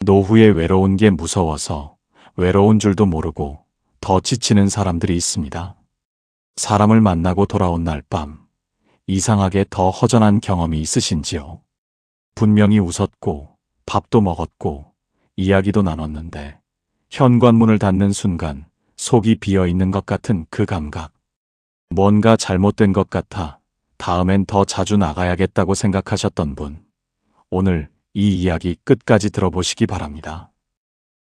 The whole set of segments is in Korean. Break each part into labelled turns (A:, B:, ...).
A: 노후에 외로운 게 무서워서 외로운 줄도 모르고 더 지치는 사람들이 있습니다. 사람을 만나고 돌아온 날 밤, 이상하게 더 허전한 경험이 있으신지요? 분명히 웃었고 밥도 먹었고 이야기도 나눴는데 현관문을 닫는 순간 속이 비어 있는 것 같은 그 감각. 뭔가 잘못된 것 같아 다음엔 더 자주 나가야겠다고 생각하셨던 분, 오늘 이 이야기 끝까지 들어보시기 바랍니다.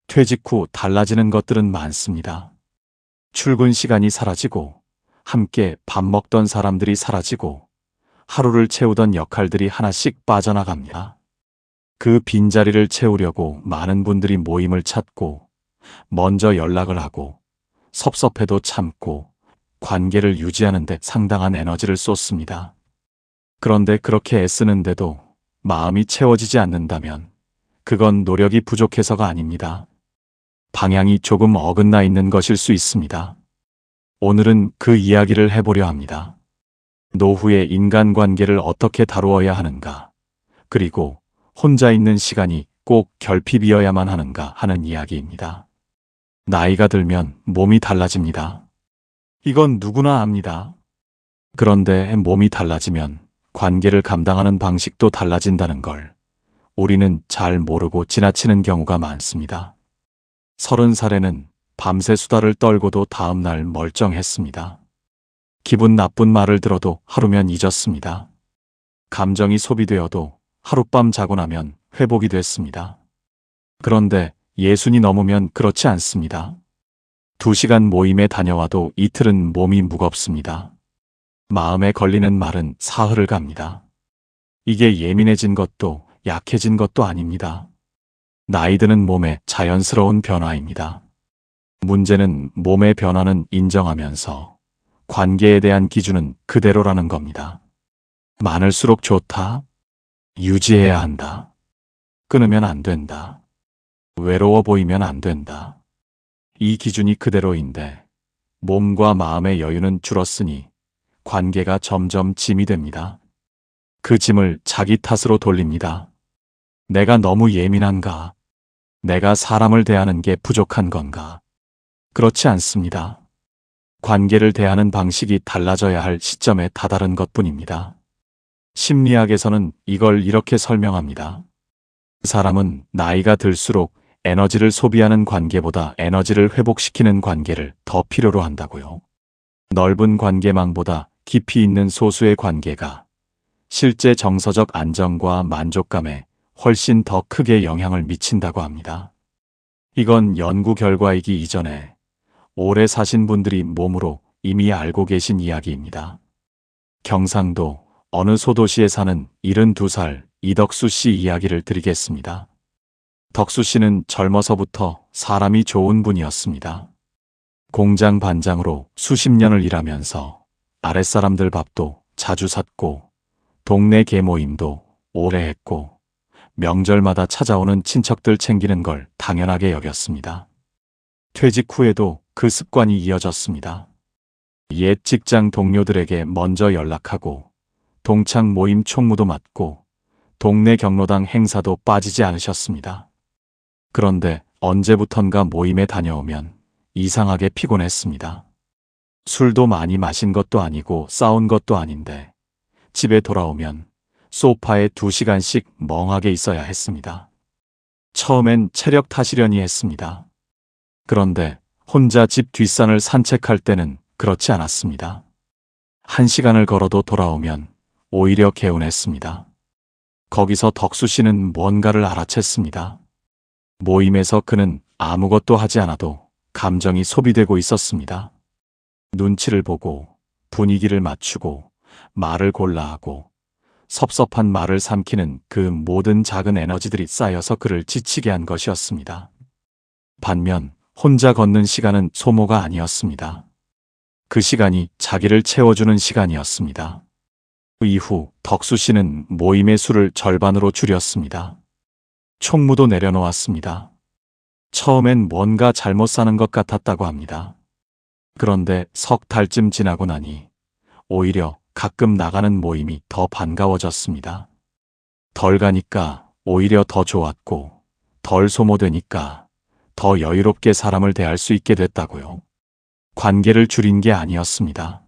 A: 퇴직 후 달라지는 것들은 많습니다. 출근 시간이 사라지고, 함께 밥 먹던 사람들이 사라지고, 하루를 채우던 역할들이 하나씩 빠져나갑니다. 그 빈자리를 채우려고 많은 분들이 모임을 찾고, 먼저 연락을 하고, 섭섭해도 참고, 관계를 유지하는 데 상당한 에너지를 쏟습니다. 그런데 그렇게 애쓰는데도 마음이 채워지지 않는다면 그건 노력이 부족해서가 아닙니다. 방향이 조금 어긋나 있는 것일 수 있습니다. 오늘은 그 이야기를 해보려 합니다. 노후의 인간관계를 어떻게 다루어야 하는가, 그리고 혼자 있는 시간이 꼭 결핍이어야만 하는가 하는 이야기입니다. 나이가 들면 몸이 달라집니다. 이건 누구나 압니다. 그런데 몸이 달라지면 관계를 감당하는 방식도 달라진다는 걸 우리는 잘 모르고 지나치는 경우가 많습니다. 30살에는 밤새 수다를 떨고도 다음날 멀쩡했습니다. 기분 나쁜 말을 들어도 하루면 잊었습니다. 감정이 소비되어도 하룻밤 자고 나면 회복이 됐습니다. 그런데 60이 넘으면 그렇지 않습니다. 2시간 모임에 다녀와도 이틀은 몸이 무겁습니다. 마음에 걸리는 말은 사흘을 갑니다. 이게 예민해진 것도 약해진 것도 아닙니다. 나이 드는 몸의 자연스러운 변화입니다. 문제는 몸의 변화는 인정하면서 관계에 대한 기준은 그대로라는 겁니다. 많을수록 좋다. 유지해야 한다. 끊으면 안 된다. 외로워 보이면 안 된다. 이 기준이 그대로인데 몸과 마음의 여유는 줄었으니 관계가 점점 짐이 됩니다. 그 짐을 자기 탓으로 돌립니다. 내가 너무 예민한가? 내가 사람을 대하는 게 부족한 건가? 그렇지 않습니다. 관계를 대하는 방식이 달라져야 할 시점에 다다른 것뿐입니다. 심리학에서는 이걸 이렇게 설명합니다. 사람은 나이가 들수록 에너지를 소비하는 관계보다 에너지를 회복시키는 관계를 더 필요로 한다고요. 넓은 관계망보다 깊이 있는 소수의 관계가 실제 정서적 안정과 만족감에 훨씬 더 크게 영향을 미친다고 합니다. 이건 연구 결과이기 이전에 오래 사신 분들이 몸으로 이미 알고 계신 이야기입니다. 경상도 어느 소도시에 사는 72살 이덕수 씨 이야기를 드리겠습니다. 덕수 씨는 젊어서부터 사람이 좋은 분이었습니다. 공장 반장으로 수십 년을 일하면서 아랫사람들 밥도 자주 샀고 동네 계모임도 오래 했고 명절마다 찾아오는 친척들 챙기는 걸 당연하게 여겼습니다. 퇴직 후에도 그 습관이 이어졌습니다. 옛 직장 동료들에게 먼저 연락하고 동창 모임 총무도 맡고 동네 경로당 행사도 빠지지 않으셨습니다. 그런데 언제부턴가 모임에 다녀오면 이상하게 피곤했습니다. 술도 많이 마신 것도 아니고 싸운 것도 아닌데 집에 돌아오면 소파에 2시간씩 멍하게 있어야 했습니다. 처음엔 체력 탓이려니 했습니다. 그런데 혼자 집 뒷산을 산책할 때는 그렇지 않았습니다. 1시간을 걸어도 돌아오면 오히려 개운했습니다. 거기서 덕수 씨는 뭔가를 알아챘습니다. 모임에서 그는 아무것도 하지 않아도 감정이 소비되고 있었습니다. 눈치를 보고 분위기를 맞추고 말을 골라 하고 섭섭한 말을 삼키는 그 모든 작은 에너지들이 쌓여서 그를 지치게 한 것이었습니다. 반면 혼자 걷는 시간은 소모가 아니었습니다. 그 시간이 자기를 채워주는 시간이었습니다. 그 이후 덕수 씨는 모임의 수를 절반으로 줄였습니다. 총무도 내려놓았습니다. 처음엔 뭔가 잘못 사는 것 같았다고 합니다. 그런데 석 달쯤 지나고 나니 오히려 가끔 나가는 모임이 더 반가워졌습니다. 덜 가니까 오히려 더 좋았고 덜 소모되니까 더 여유롭게 사람을 대할 수 있게 됐다고요. 관계를 줄인 게 아니었습니다.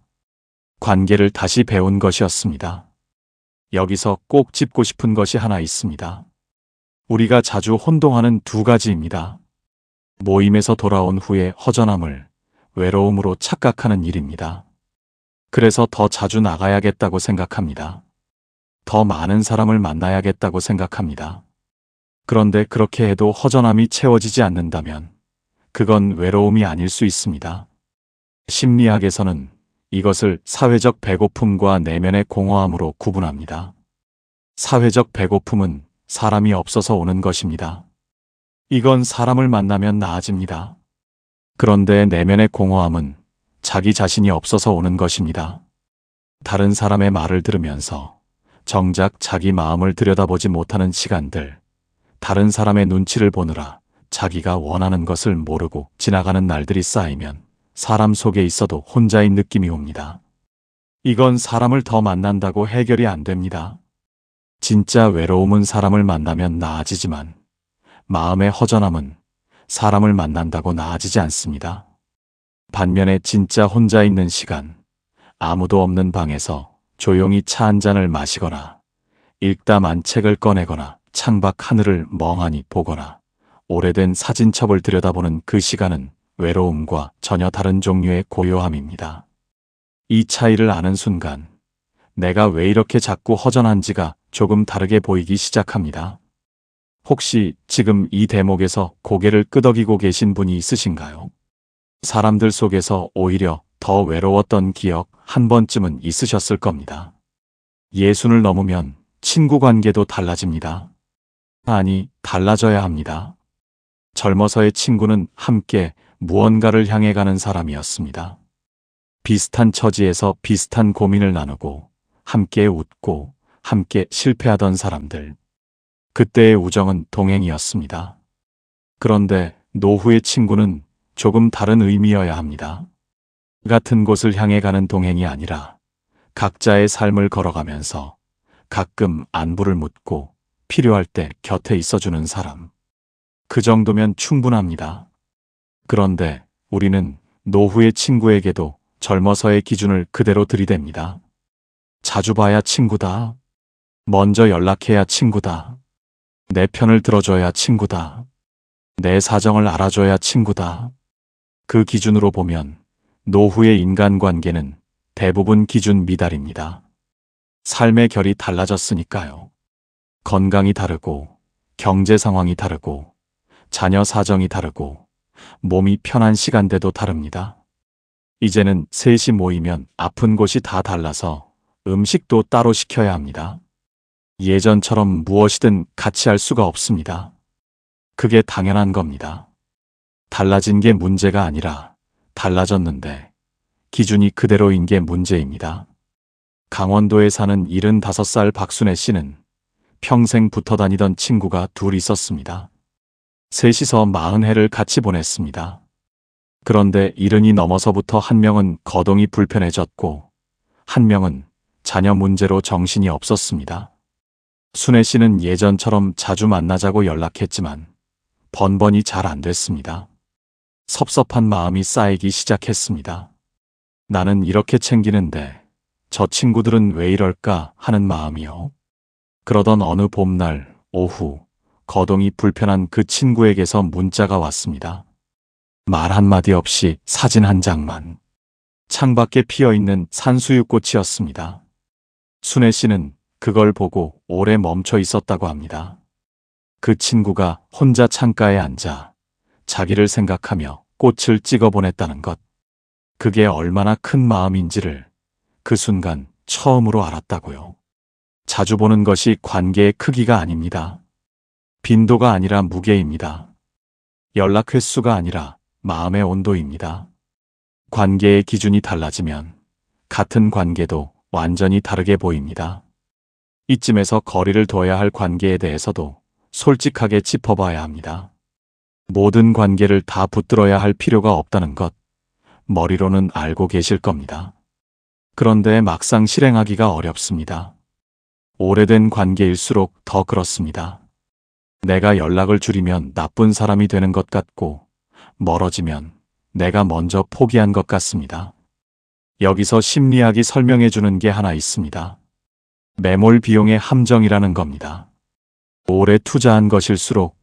A: 관계를 다시 배운 것이었습니다. 여기서 꼭 짚고 싶은 것이 하나 있습니다. 우리가 자주 혼동하는 두 가지입니다. 모임에서 돌아온 후에 허전함을 외로움으로 착각하는 일입니다. 그래서 더 자주 나가야겠다고 생각합니다. 더 많은 사람을 만나야겠다고 생각합니다. 그런데 그렇게 해도 허전함이 채워지지 않는다면 그건 외로움이 아닐 수 있습니다. 심리학에서는 이것을 사회적 배고픔과 내면의 공허함으로 구분합니다. 사회적 배고픔은 사람이 없어서 오는 것입니다. 이건 사람을 만나면 나아집니다. 그런데 내면의 공허함은 자기 자신이 없어서 오는 것입니다. 다른 사람의 말을 들으면서 정작 자기 마음을 들여다보지 못하는 시간들, 다른 사람의 눈치를 보느라 자기가 원하는 것을 모르고 지나가는 날들이 쌓이면 사람 속에 있어도 혼자인 느낌이 옵니다. 이건 사람을 더 만난다고 해결이 안 됩니다. 진짜 외로움은 사람을 만나면 나아지지만 마음의 허전함은 사람을 만난다고 나아지지 않습니다. 반면에 진짜 혼자 있는 시간, 아무도 없는 방에서 조용히 차 한 잔을 마시거나 읽다만 책을 꺼내거나 창밖 하늘을 멍하니 보거나 오래된 사진첩을 들여다보는 그 시간은 외로움과 전혀 다른 종류의 고요함입니다. 이 차이를 아는 순간 내가 왜 이렇게 자꾸 허전한지가 조금 다르게 보이기 시작합니다. 혹시 지금 이 대목에서 고개를 끄덕이고 계신 분이 있으신가요? 사람들 속에서 오히려 더 외로웠던 기억 한 번쯤은 있으셨을 겁니다. 예순을 넘으면 친구 관계도 달라집니다. 아니, 달라져야 합니다. 젊어서의 친구는 함께 무언가를 향해 가는 사람이었습니다. 비슷한 처지에서 비슷한 고민을 나누고 함께 웃고 함께 실패하던 사람들. 그때의 우정은 동행이었습니다. 그런데 노후의 친구는 조금 다른 의미여야 합니다. 같은 곳을 향해 가는 동행이 아니라 각자의 삶을 걸어가면서 가끔 안부를 묻고 필요할 때 곁에 있어주는 사람. 그 정도면 충분합니다. 그런데 우리는 노후의 친구에게도 젊어서의 기준을 그대로 들이댑니다. 자주 봐야 친구다. 먼저 연락해야 친구다. 내 편을 들어줘야 친구다. 내 사정을 알아줘야 친구다. 그 기준으로 보면 노후의 인간관계는 대부분 기준 미달입니다. 삶의 결이 달라졌으니까요. 건강이 다르고 경제 상황이 다르고 자녀 사정이 다르고 몸이 편한 시간대도 다릅니다. 이제는 셋이 모이면 아픈 곳이 다 달라서 음식도 따로 시켜야 합니다. 예전처럼 무엇이든 같이 할 수가 없습니다. 그게 당연한 겁니다. 달라진 게 문제가 아니라 달라졌는데 기준이 그대로인 게 문제입니다. 강원도에 사는 75살 박순애 씨는 평생 붙어 다니던 친구가 둘 있었습니다. 셋이서 40해를 같이 보냈습니다. 그런데 70이 넘어서부터 한 명은 거동이 불편해졌고 한 명은 자녀 문제로 정신이 없었습니다. 순애 씨는 예전처럼 자주 만나자고 연락했지만 번번이 잘 안 됐습니다. 섭섭한 마음이 쌓이기 시작했습니다. 나는 이렇게 챙기는데 저 친구들은 왜 이럴까 하는 마음이요. 그러던 어느 봄날 오후 거동이 불편한 그 친구에게서 문자가 왔습니다. 말 한마디 없이 사진 한 장만. 창밖에 피어있는 산수유꽃이었습니다. 순애 씨는 그걸 보고 오래 멈춰 있었다고 합니다. 그 친구가 혼자 창가에 앉아 자기를 생각하며 꽃을 찍어 보냈다는 것. 그게 얼마나 큰 마음인지를 그 순간 처음으로 알았다고요. 자주 보는 것이 관계의 크기가 아닙니다. 빈도가 아니라 무게입니다. 연락 횟수가 아니라 마음의 온도입니다. 관계의 기준이 달라지면 같은 관계도 완전히 다르게 보입니다. 이쯤에서 거리를 둬야 할 관계에 대해서도 솔직하게 짚어봐야 합니다. 모든 관계를 다 붙들어야 할 필요가 없다는 것, 머리로는 알고 계실 겁니다. 그런데 막상 실행하기가 어렵습니다. 오래된 관계일수록 더 그렇습니다. 내가 연락을 줄이면 나쁜 사람이 되는 것 같고, 멀어지면 내가 먼저 포기한 것 같습니다. 여기서 심리학이 설명해 주는 게 하나 있습니다. 매몰 비용의 함정이라는 겁니다. 오래 투자한 것일수록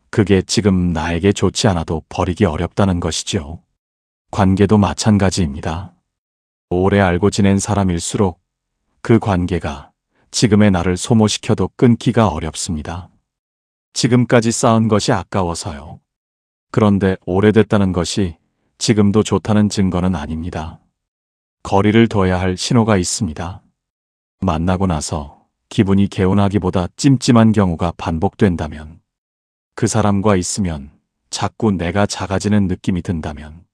A: 그게 지금 나에게 좋지 않아도 버리기 어렵다는 것이죠. 관계도 마찬가지입니다. 오래 알고 지낸 사람일수록 그 관계가 지금의 나를 소모시켜도 끊기가 어렵습니다. 지금까지 쌓은 것이 아까워서요. 그런데 오래됐다는 것이 지금도 좋다는 증거는 아닙니다. 거리를 둬야 할 신호가 있습니다. 만나고 나서 기분이 개운하기보다 찜찜한 경우가 반복된다면, 그 사람과 있으면 자꾸 내가 작아지는 느낌이 든다면,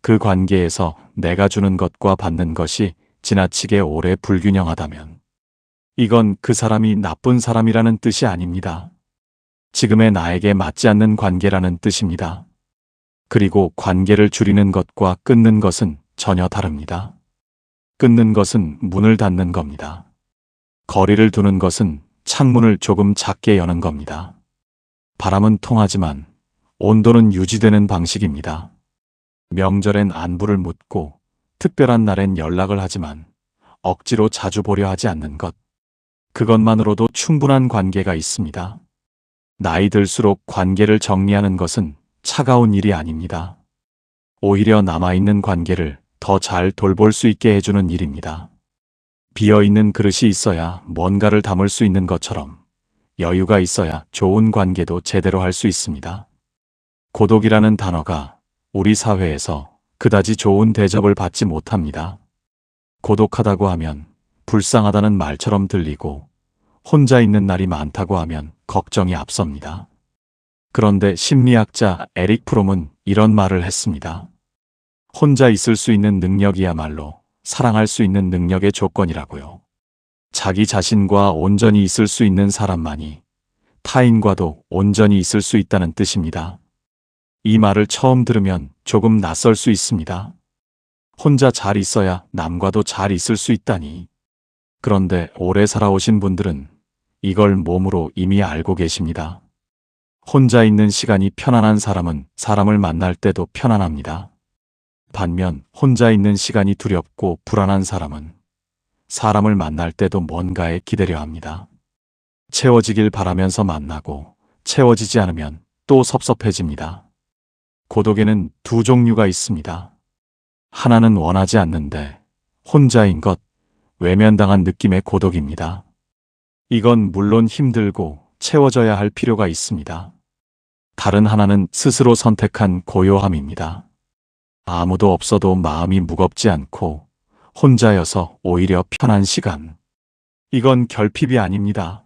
A: 그 관계에서 내가 주는 것과 받는 것이 지나치게 오래 불균형하다면, 이건 그 사람이 나쁜 사람이라는 뜻이 아닙니다. 지금의 나에게 맞지 않는 관계라는 뜻입니다. 그리고 관계를 줄이는 것과 끊는 것은 전혀 다릅니다. 끊는 것은 문을 닫는 겁니다. 거리를 두는 것은 창문을 조금 작게 여는 겁니다. 바람은 통하지만 온도는 유지되는 방식입니다. 명절엔 안부를 묻고 특별한 날엔 연락을 하지만 억지로 자주 보려 하지 않는 것. 그것만으로도 충분한 관계가 있습니다. 나이 들수록 관계를 정리하는 것은 차가운 일이 아닙니다. 오히려 남아있는 관계를 더 잘 돌볼 수 있게 해주는 일입니다. 비어있는 그릇이 있어야 뭔가를 담을 수 있는 것처럼 여유가 있어야 좋은 관계도 제대로 할 수 있습니다. 고독이라는 단어가 우리 사회에서 그다지 좋은 대접을 받지 못합니다. 고독하다고 하면 불쌍하다는 말처럼 들리고, 혼자 있는 날이 많다고 하면 걱정이 앞섭니다. 그런데 심리학자 에릭 프롬은 이런 말을 했습니다. 혼자 있을 수 있는 능력이야말로 사랑할 수 있는 능력의 조건이라고요. 자기 자신과 온전히 있을 수 있는 사람만이 타인과도 온전히 있을 수 있다는 뜻입니다. 이 말을 처음 들으면 조금 낯설 수 있습니다. 혼자 잘 있어야 남과도 잘 있을 수 있다니. 그런데 오래 살아오신 분들은 이걸 몸으로 이미 알고 계십니다. 혼자 있는 시간이 편안한 사람은 사람을 만날 때도 편안합니다. 반면 혼자 있는 시간이 두렵고 불안한 사람은 사람을 만날 때도 뭔가에 기대려 합니다. 채워지길 바라면서 만나고 채워지지 않으면 또 섭섭해집니다. 고독에는 두 종류가 있습니다. 하나는 원하지 않는데 혼자인 것, 외면당한 느낌의 고독입니다. 이건 물론 힘들고 채워져야 할 필요가 있습니다. 다른 하나는 스스로 선택한 고요함입니다. 아무도 없어도 마음이 무겁지 않고 혼자여서 오히려 편한 시간. 이건 결핍이 아닙니다.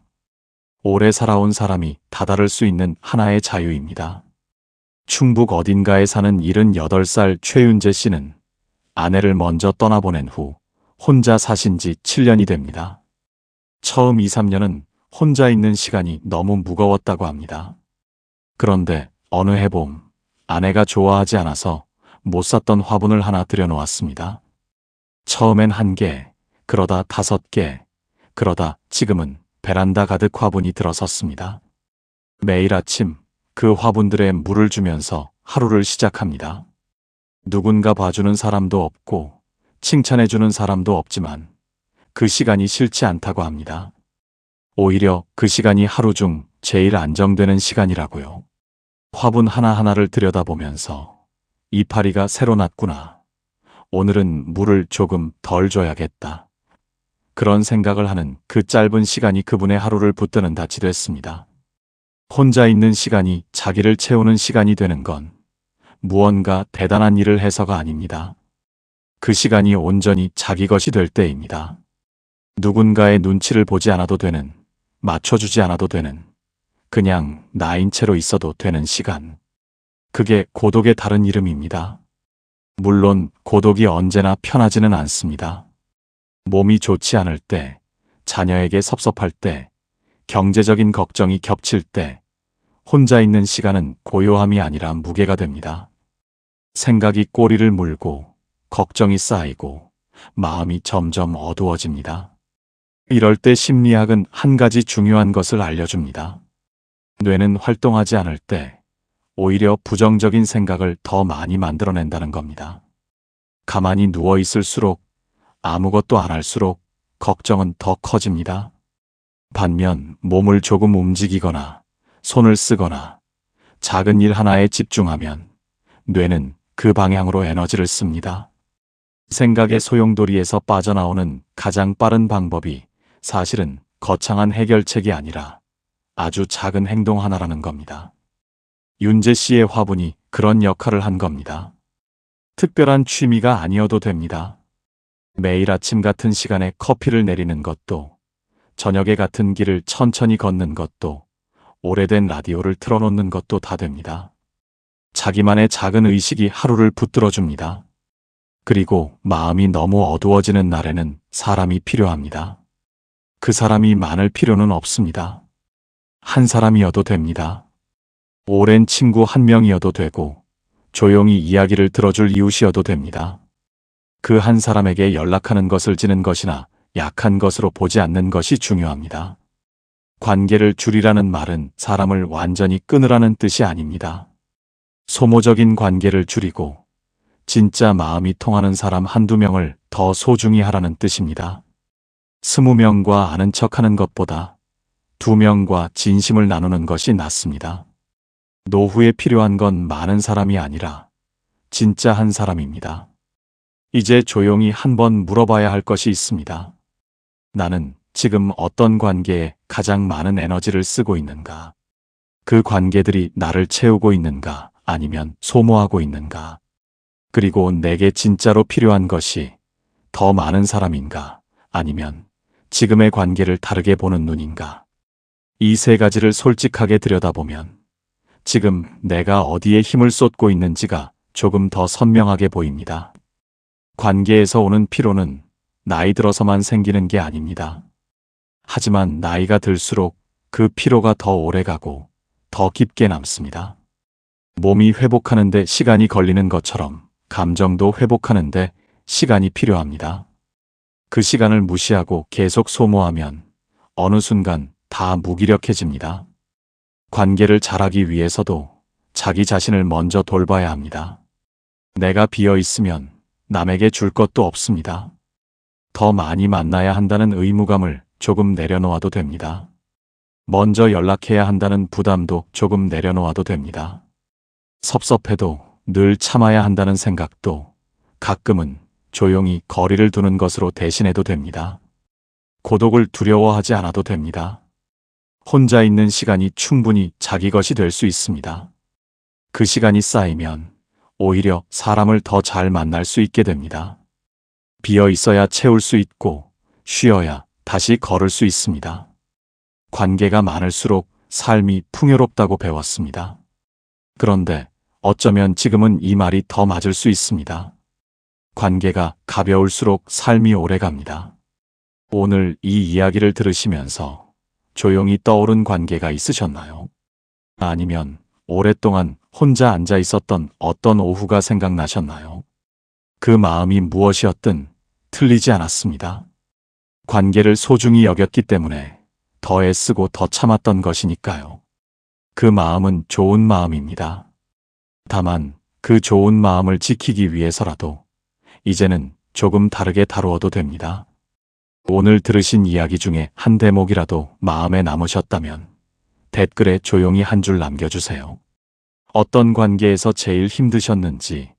A: 오래 살아온 사람이 다다를 수 있는 하나의 자유입니다. 충북 어딘가에 사는 78살 최윤재 씨는 아내를 먼저 떠나보낸 후 혼자 사신 지 7년이 됩니다. 처음 2, 3년은 혼자 있는 시간이 너무 무거웠다고 합니다. 그런데 어느 해봄 아내가 좋아하지 않아서 못 샀던 화분을 하나 들여놓았습니다. 처음엔 1개, 그러다 5개, 그러다 지금은 베란다 가득 화분이 들어섰습니다. 매일 아침 그 화분들에 물을 주면서 하루를 시작합니다. 누군가 봐주는 사람도 없고 칭찬해주는 사람도 없지만 그 시간이 싫지 않다고 합니다. 오히려 그 시간이 하루 중 제일 안정되는 시간이라고요. 화분 하나하나를 들여다보면서 이파리가 새로 났구나. 오늘은 물을 조금 덜 줘야겠다. 그런 생각을 하는 그 짧은 시간이 그분의 하루를 붙드는 닻이 됐습니다. 혼자 있는 시간이 자기를 채우는 시간이 되는 건 무언가 대단한 일을 해서가 아닙니다. 그 시간이 온전히 자기 것이 될 때입니다. 누군가의 눈치를 보지 않아도 되는, 맞춰주지 않아도 되는, 그냥 나인 채로 있어도 되는 시간. 그게 고독의 다른 이름입니다. 물론 고독이 언제나 편하지는 않습니다. 몸이 좋지 않을 때, 자녀에게 섭섭할 때, 경제적인 걱정이 겹칠 때, 혼자 있는 시간은 고요함이 아니라 무게가 됩니다. 생각이 꼬리를 물고, 걱정이 쌓이고, 마음이 점점 어두워집니다. 이럴 때 심리학은 한 가지 중요한 것을 알려줍니다. 뇌는 활동하지 않을 때 오히려 부정적인 생각을 더 많이 만들어낸다는 겁니다. 가만히 누워 있을수록, 아무것도 안 할수록 걱정은 더 커집니다. 반면 몸을 조금 움직이거나 손을 쓰거나 작은 일 하나에 집중하면 뇌는 그 방향으로 에너지를 씁니다. 생각의 소용돌이에서 빠져나오는 가장 빠른 방법이 사실은 거창한 해결책이 아니라 아주 작은 행동 하나라는 겁니다. 윤재 씨의 화분이 그런 역할을 한 겁니다. 특별한 취미가 아니어도 됩니다. 매일 아침 같은 시간에 커피를 내리는 것도, 저녁에 같은 길을 천천히 걷는 것도, 오래된 라디오를 틀어놓는 것도 다 됩니다. 자기만의 작은 의식이 하루를 붙들어줍니다. 그리고 마음이 너무 어두워지는 날에는 사람이 필요합니다. 그 사람이 많을 필요는 없습니다. 한 사람이어도 됩니다. 오랜 친구 한 명이어도 되고, 조용히 이야기를 들어줄 이웃이어도 됩니다. 그 한 사람에게 연락하는 것을 지는 것이나 약한 것으로 보지 않는 것이 중요합니다. 관계를 줄이라는 말은 사람을 완전히 끊으라는 뜻이 아닙니다. 소모적인 관계를 줄이고 진짜 마음이 통하는 사람 한두 명을 더 소중히 하라는 뜻입니다. 20명과 아는 척하는 것보다 2명과 진심을 나누는 것이 낫습니다. 노후에 필요한 건 많은 사람이 아니라 진짜 한 사람입니다. 이제 조용히 한번 물어봐야 할 것이 있습니다. 나는 지금 어떤 관계에 가장 많은 에너지를 쓰고 있는가? 그 관계들이 나를 채우고 있는가? 아니면 소모하고 있는가? 그리고 내게 진짜로 필요한 것이 더 많은 사람인가? 아니면 지금의 관계를 다르게 보는 눈인가? 이 세 가지를 솔직하게 들여다보면 지금 내가 어디에 힘을 쏟고 있는지가 조금 더 선명하게 보입니다. 관계에서 오는 피로는 나이 들어서만 생기는 게 아닙니다. 하지만 나이가 들수록 그 피로가 더 오래가고 더 깊게 남습니다. 몸이 회복하는데 시간이 걸리는 것처럼 감정도 회복하는데 시간이 필요합니다. 그 시간을 무시하고 계속 소모하면 어느 순간 다 무기력해집니다. 관계를 잘하기 위해서도 자기 자신을 먼저 돌봐야 합니다. 내가 비어 있으면 남에게 줄 것도 없습니다. 더 많이 만나야 한다는 의무감을 조금 내려놓아도 됩니다. 먼저 연락해야 한다는 부담도 조금 내려놓아도 됩니다. 섭섭해도 늘 참아야 한다는 생각도 가끔은 조용히 거리를 두는 것으로 대신해도 됩니다. 고독을 두려워하지 않아도 됩니다. 혼자 있는 시간이 충분히 자기 것이 될 수 있습니다. 그 시간이 쌓이면 오히려 사람을 더 잘 만날 수 있게 됩니다. 비어 있어야 채울 수 있고 쉬어야 다시 걸을 수 있습니다. 관계가 많을수록 삶이 풍요롭다고 배웠습니다. 그런데 어쩌면 지금은 이 말이 더 맞을 수 있습니다. 관계가 가벼울수록 삶이 오래갑니다. 오늘 이 이야기를 들으시면서 조용히 떠오른 관계가 있으셨나요? 아니면 오랫동안 혼자 앉아 있었던 어떤 오후가 생각나셨나요? 그 마음이 무엇이었든 틀리지 않았습니다. 관계를 소중히 여겼기 때문에 더 애쓰고 더 참았던 것이니까요. 그 마음은 좋은 마음입니다. 다만 그 좋은 마음을 지키기 위해서라도 이제는 조금 다르게 다루어도 됩니다. 오늘 들으신 이야기 중에 한 대목이라도 마음에 남으셨다면 댓글에 조용히 한 줄 남겨주세요. 어떤 관계에서 제일 힘드셨는지,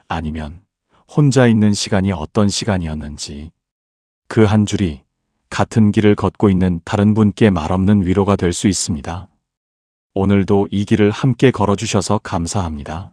A: 아니면 혼자 있는 시간이 어떤 시간이었는지, 그 한 줄이 같은 길을 걷고 있는 다른 분께 말없는 위로가 될 수 있습니다. 오늘도 이 길을 함께 걸어주셔서 감사합니다.